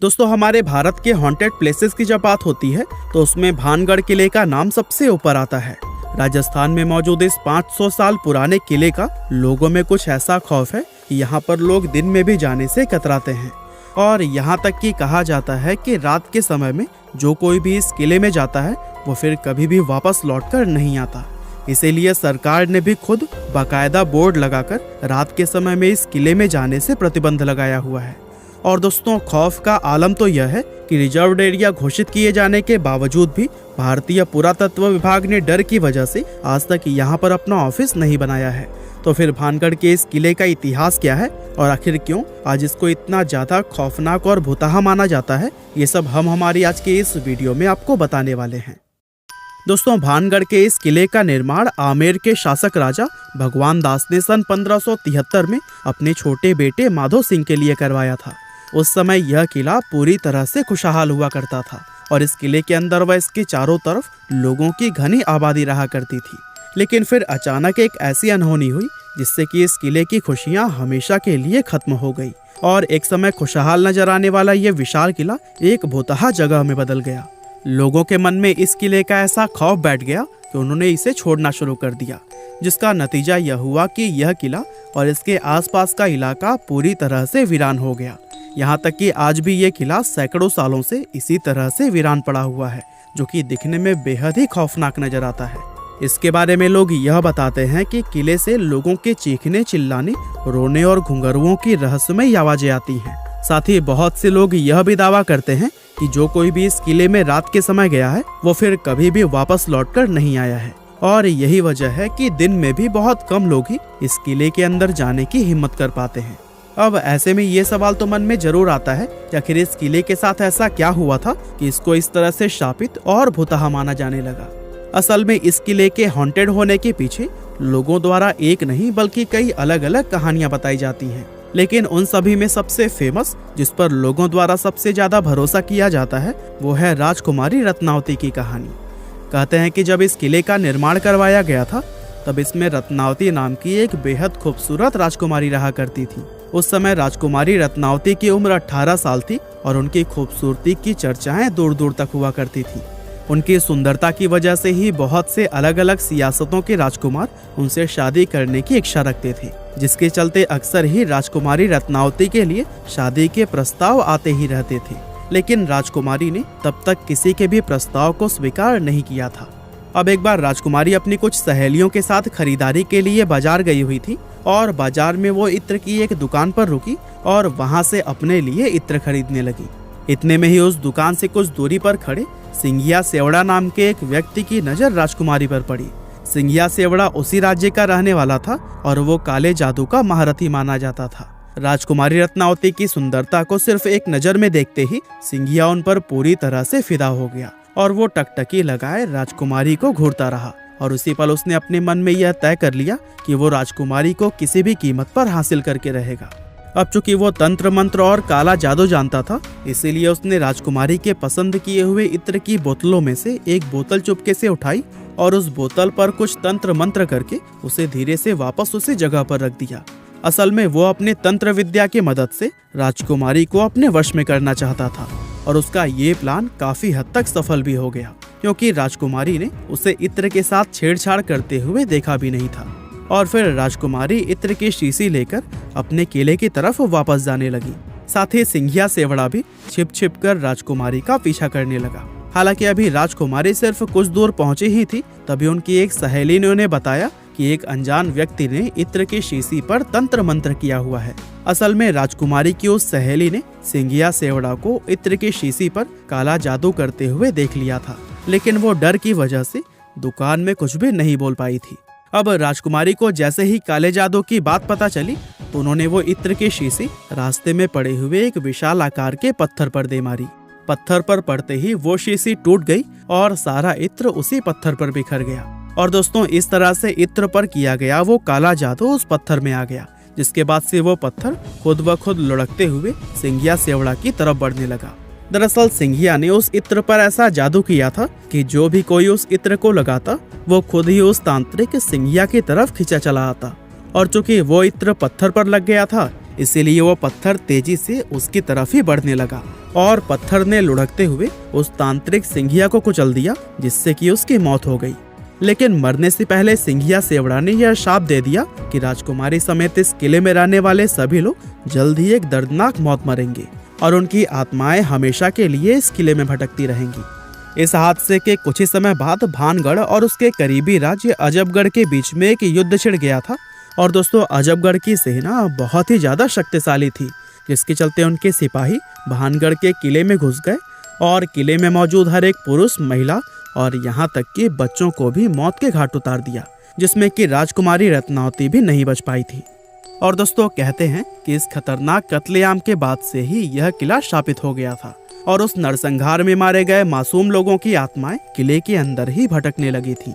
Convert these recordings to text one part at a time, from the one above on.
दोस्तों, हमारे भारत के हॉन्टेड प्लेसेस की जब बात होती है तो उसमें भानगढ़ किले का नाम सबसे ऊपर आता है। राजस्थान में मौजूद इस 500 साल पुराने किले का लोगों में कुछ ऐसा खौफ है कि यहाँ पर लोग दिन में भी जाने से कतराते हैं और यहाँ तक कि कहा जाता है कि रात के समय में जो कोई भी इस किले में जाता है वो फिर कभी भी वापस लौटकर नहीं आता। इसीलिए सरकार ने भी खुद बाकायदा बोर्ड लगाकर रात के समय में इस किले में जाने से प्रतिबंध लगाया हुआ है। और दोस्तों, खौफ का आलम तो यह है कि रिजर्व्ड एरिया घोषित किए जाने के बावजूद भी भारतीय पुरातत्व विभाग ने डर की वजह से आज तक यहाँ पर अपना ऑफिस नहीं बनाया है। तो फिर भानगढ़ के इस किले का इतिहास क्या है और आखिर क्यों आज इसको इतना ज्यादा खौफनाक और भुतहा माना जाता है, ये सब हम हमारी आज के इस वीडियो में आपको बताने वाले हैं। दोस्तों, भानगढ़ के इस किले का निर्माण आमेर के शासक राजा भगवान दास ने सन 1573 में अपने छोटे बेटे माधो सिंह के लिए करवाया था। उस समय यह किला पूरी तरह से खुशहाल हुआ करता था और इस किले के अंदर व इसके चारों तरफ लोगों की घनी आबादी रहा करती थी। लेकिन फिर अचानक एक ऐसी अनहोनी हुई जिससे कि इस किले की खुशियां हमेशा के लिए खत्म हो गई और एक समय खुशहाल नजर आने वाला यह विशाल किला एक भुतहा जगह में बदल गया। लोगों के मन में इस किले का ऐसा खौफ बैठ गया कि उन्होंने इसे छोड़ना शुरू कर दिया, जिसका नतीजा यह हुआ कि यह किला और इसके आसपास का इलाका पूरी तरह से वीरान हो गया। यहाँ तक कि आज भी ये किला सैकड़ों सालों से इसी तरह से वीरान पड़ा हुआ है, जो कि दिखने में बेहद ही खौफनाक नजर आता है। इसके बारे में लोग यह बताते हैं कि किले से लोगों के चीखने, चिल्लाने, रोने और घुंघरुओं की रहस्यमयी आवाजें आती हैं। साथ ही बहुत से लोग यह भी दावा करते हैं कि जो कोई भी इस किले में रात के समय गया है वो फिर कभी भी वापस लौटकर नहीं आया है। और यही वजह है कि दिन में भी बहुत कम लोग ही इस किले के अंदर जाने की हिम्मत कर पाते हैं। अब ऐसे में ये सवाल तो मन में जरूर आता है कि आखिर इस किले के साथ ऐसा क्या हुआ था कि इसको इस तरह से शापित और भुतहा माना जाने लगा। असल में इस किले के हॉन्टेड होने के पीछे लोगों द्वारा एक नहीं बल्कि कई अलग अलग कहानियां बताई जाती हैं। लेकिन उन सभी में सबसे फेमस, जिस पर लोगों द्वारा सबसे ज्यादा भरोसा किया जाता है, वो है राजकुमारी रत्नावती की कहानी। कहते हैं कि जब इस किले का निर्माण करवाया गया था तब इसमें रत्नावती नाम की एक बेहद खूबसूरत राजकुमारी रहा करती थी। उस समय राजकुमारी रत्नावती की उम्र 18 साल थी और उनकी खूबसूरती की चर्चाएं दूर दूर तक हुआ करती थी। उनकी सुंदरता की वजह से ही बहुत से अलग अलग सियासतों के राजकुमार उनसे शादी करने की इच्छा रखते थे, जिसके चलते अक्सर ही राजकुमारी रत्नावती के लिए शादी के प्रस्ताव आते ही रहते थे। लेकिन राजकुमारी ने तब तक किसी के भी प्रस्ताव को स्वीकार नहीं किया था। अब एक बार राजकुमारी अपनी कुछ सहेलियों के साथ खरीदारी के लिए बाजार गई हुई थी और बाजार में वो इत्र की एक दुकान पर रुकी और वहां से अपने लिए इत्र खरीदने लगी। इतने में ही उस दुकान से कुछ दूरी पर खड़े सिंघिया सेवड़ा नाम के एक व्यक्ति की नजर राजकुमारी पर पड़ी। सिंघिया सेवड़ा उसी राज्य का रहने वाला था और वो काले जादू का महारथी माना जाता था। राजकुमारी रत्नावती की सुंदरता को सिर्फ एक नजर में देखते ही सिंघिया उन पर पूरी तरह से फिदा हो गया और वो टकटकी लगाए राजकुमारी को घूरता रहा और उसी पल उसने अपने मन में यह तय कर लिया कि वो राजकुमारी को किसी भी कीमत पर हासिल करके रहेगा। अब चूंकि वो तंत्र मंत्र और काला जादू जानता था, इसीलिए उसने राजकुमारी के पसंद किए हुए इत्र की बोतलों में से एक बोतल चुपके से उठाई और उस बोतल पर कुछ तंत्र मंत्र करके उसे धीरे से वापस उसी जगह पर रख दिया। असल में वो अपने तंत्र विद्या की मदद से राजकुमारी को अपने वश में करना चाहता था और उसका ये प्लान काफी हद तक सफल भी हो गया, क्योंकि राजकुमारी ने उसे इत्र के साथ छेड़छाड़ करते हुए देखा भी नहीं था। और फिर राजकुमारी इत्र की शीशी लेकर अपने किले की तरफ वापस जाने लगी। साथ ही सिंघिया सेवड़ा भी छिप छिप कर राजकुमारी का पीछा करने लगा। हालांकि अभी राजकुमारी सिर्फ कुछ दूर पहुंची ही थी, तभी उनकी एक सहेली ने उन्हें बताया कि एक अनजान व्यक्ति ने इत्र की शीशी पर तंत्र मंत्र किया हुआ है। असल में राजकुमारी की उस सहेली ने सिंघिया सेवड़ा को इत्र की शीशी पर काला जादू करते हुए देख लिया था, लेकिन वो डर की वजह से दुकान में कुछ भी नहीं बोल पाई थी। अब राजकुमारी को जैसे ही काले जादू की बात पता चली तो उन्होंने वो इत्र की शीशी रास्ते में पड़े हुए एक विशाल आकार के पत्थर पर दे मारी। पत्थर पर पड़ते ही वो शीशी टूट गई और सारा इत्र उसी पत्थर पर बिखर गया। और दोस्तों, इस तरह से इत्र पर किया गया वो काला जादू उस पत्थर में आ गया, जिसके बाद से वो पत्थर खुद ब खुद लुढ़कते हुए सिंघिया सेवड़ा की तरफ बढ़ने लगा। दरअसल सिंघिया ने उस इत्र पर ऐसा जादू किया था कि जो भी कोई उस इत्र को लगाता वो खुद ही उस तांत्रिक सिंघिया की तरफ खींचा चला आता। और चूंकि वो इत्र पत्थर पर लग गया था, इसीलिए वो पत्थर तेजी से उसकी तरफ ही बढ़ने लगा और पत्थर ने लुढ़कते हुए उस तांत्रिक सिंघिया को कुचल दिया, जिससे कि उसकी मौत हो गई। लेकिन मरने से पहले सिंघिया सेवड़ा ने यह शाप दे दिया कि राजकुमारी समेत इस किले में रहने वाले सभी लोग जल्द ही एक दर्दनाक मौत मरेंगे और उनकी आत्माएं हमेशा के लिए इस किले में भटकती रहेंगी। इस हादसे के कुछ ही समय बाद भानगढ़ और उसके करीबी राज्य अजबगढ़ के बीच में एक युद्ध छिड़ गया था। और दोस्तों, अजबगढ़ की सेना बहुत ही ज्यादा शक्तिशाली थी, जिसके चलते उनके सिपाही भानगढ़ के किले में घुस गए और किले में मौजूद हर एक पुरुष, महिला और यहाँ तक कि बच्चों को भी मौत के घाट उतार दिया, जिसमें कि राजकुमारी रत्नावती भी नहीं बच पाई थी। और दोस्तों, कहते हैं कि इस खतरनाक कत्लेआम के बाद से ही यह किला शापित हो गया था और उस नरसंहार में मारे गए मासूम लोगों की आत्माएं किले के अंदर ही भटकने लगी थी।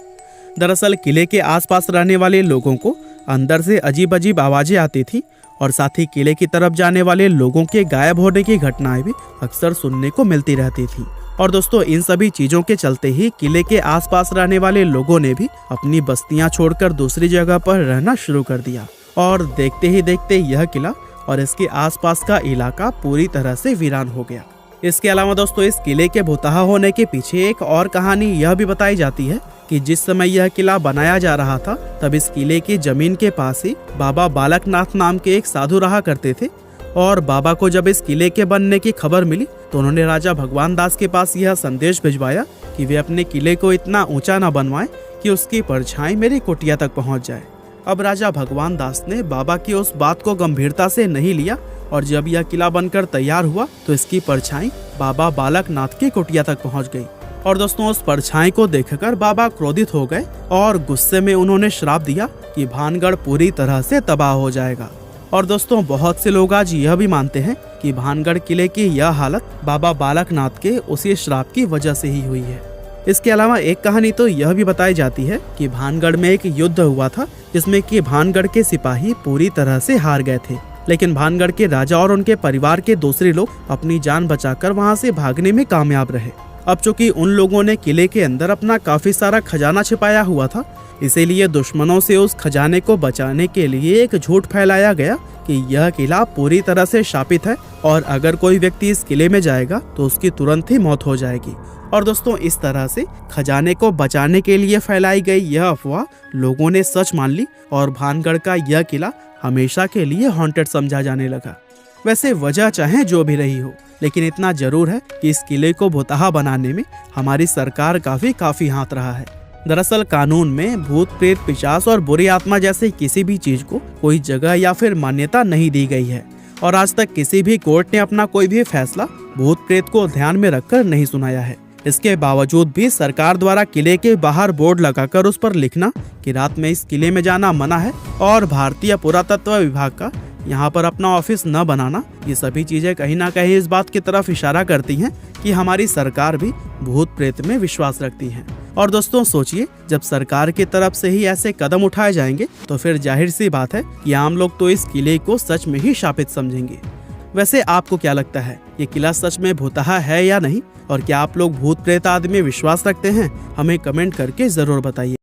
दरअसल किले के आसपास रहने वाले लोगों को अंदर से अजीब अजीब आवाजें आती थी और साथ ही किले की तरफ जाने वाले लोगों के गायब होने की घटनाएं भी अक्सर सुनने को मिलती रहती थी। और दोस्तों, इन सभी चीजों के चलते ही किले के आसपास रहने वाले लोगों ने भी अपनी बस्तियां छोड़कर दूसरी जगह पर रहना शुरू कर दिया और देखते ही देखते यह किला और इसके आसपास का इलाका पूरी तरह से वीरान हो गया। इसके अलावा दोस्तों, इस किले के भुतहा होने के पीछे एक और कहानी यह भी बताई जाती है कि जिस समय यह किला बनाया जा रहा था, तब इस किले की जमीन के पास ही बाबा बालकनाथ नाम के एक साधु रहा करते थे। और बाबा को जब इस किले के बनने की खबर मिली तो उन्होंने राजा भगवान दास के पास यह संदेश भिजवाया कि वे अपने किले को इतना ऊंचा न बनवाएं कि उसकी परछाई मेरी कुटिया तक पहुंच जाए। अब राजा भगवान दास ने बाबा की उस बात को गंभीरता से नहीं लिया और जब यह किला बनकर तैयार हुआ तो इसकी परछाई बाबा बालकनाथ की कुटिया तक पहुंच गई। और दोस्तों, उस परछाई को देखकर बाबा क्रोधित हो गए और गुस्से में उन्होंने श्राप दिया कि भानगढ़ पूरी तरह से तबाह हो जाएगा। और दोस्तों, बहुत से लोग आज यह भी मानते हैं कि भानगढ़ किले की यह हालत बाबा बालकनाथ के उसी श्राप की वजह से ही हुई है। इसके अलावा एक कहानी तो यह भी बताई जाती है कि भानगढ़ में एक युद्ध हुआ था, जिसमें कि भानगढ़ के सिपाही पूरी तरह से हार गए थे, लेकिन भानगढ़ के राजा और उनके परिवार के दूसरे लोग अपनी जान बचाकर वहां से भागने में कामयाब रहे। अब चूंकि उन लोगों ने किले के अंदर अपना काफी सारा खजाना छिपाया हुआ था, इसीलिए दुश्मनों से उस खजाने को बचाने के लिए एक झूठ फैलाया गया कि यह किला पूरी तरह से शापित है और अगर कोई व्यक्ति इस किले में जाएगा तो उसकी तुरंत ही मौत हो जाएगी। और दोस्तों, इस तरह से खजाने को बचाने के लिए फैलाई गई यह अफवाह लोगों ने सच मान ली और भानगढ़ का यह किला हमेशा के लिए हॉन्टेड समझा जाने लगा। वैसे वजह चाहे जो भी रही हो, लेकिन इतना जरूर है कि इस किले को भुतहा बनाने में हमारी सरकार का भी काफी हाथ रहा है। दरअसल कानून में भूत, प्रेत, पिशाच और बुरी आत्मा जैसे किसी भी चीज को कोई जगह या फिर मान्यता नहीं दी गई है और आज तक किसी भी कोर्ट ने अपना कोई भी फैसला भूत प्रेत को ध्यान में रखकर नहीं सुनाया है। इसके बावजूद भी सरकार द्वारा किले के बाहर बोर्ड लगाकर उस पर लिखना कि रात में इस किले में जाना मना है और भारतीय पुरातत्व विभाग का यहाँ पर अपना ऑफिस न बनाना, ये सभी चीजें कहीं ना कहीं इस बात की तरफ इशारा करती हैं कि हमारी सरकार भी भूत प्रेत में विश्वास रखती है। और दोस्तों, सोचिए, जब सरकार की तरफ से ही ऐसे कदम उठाए जाएंगे तो फिर जाहिर सी बात है कि आम लोग तो इस किले को सच में ही शापित समझेंगे। वैसे आपको क्या लगता है, ये किला सच में भुतहा है या नहीं? और क्या आप लोग भूत प्रेत आदि में विश्वास रखते हैं? हमें कमेंट करके जरूर बताइए।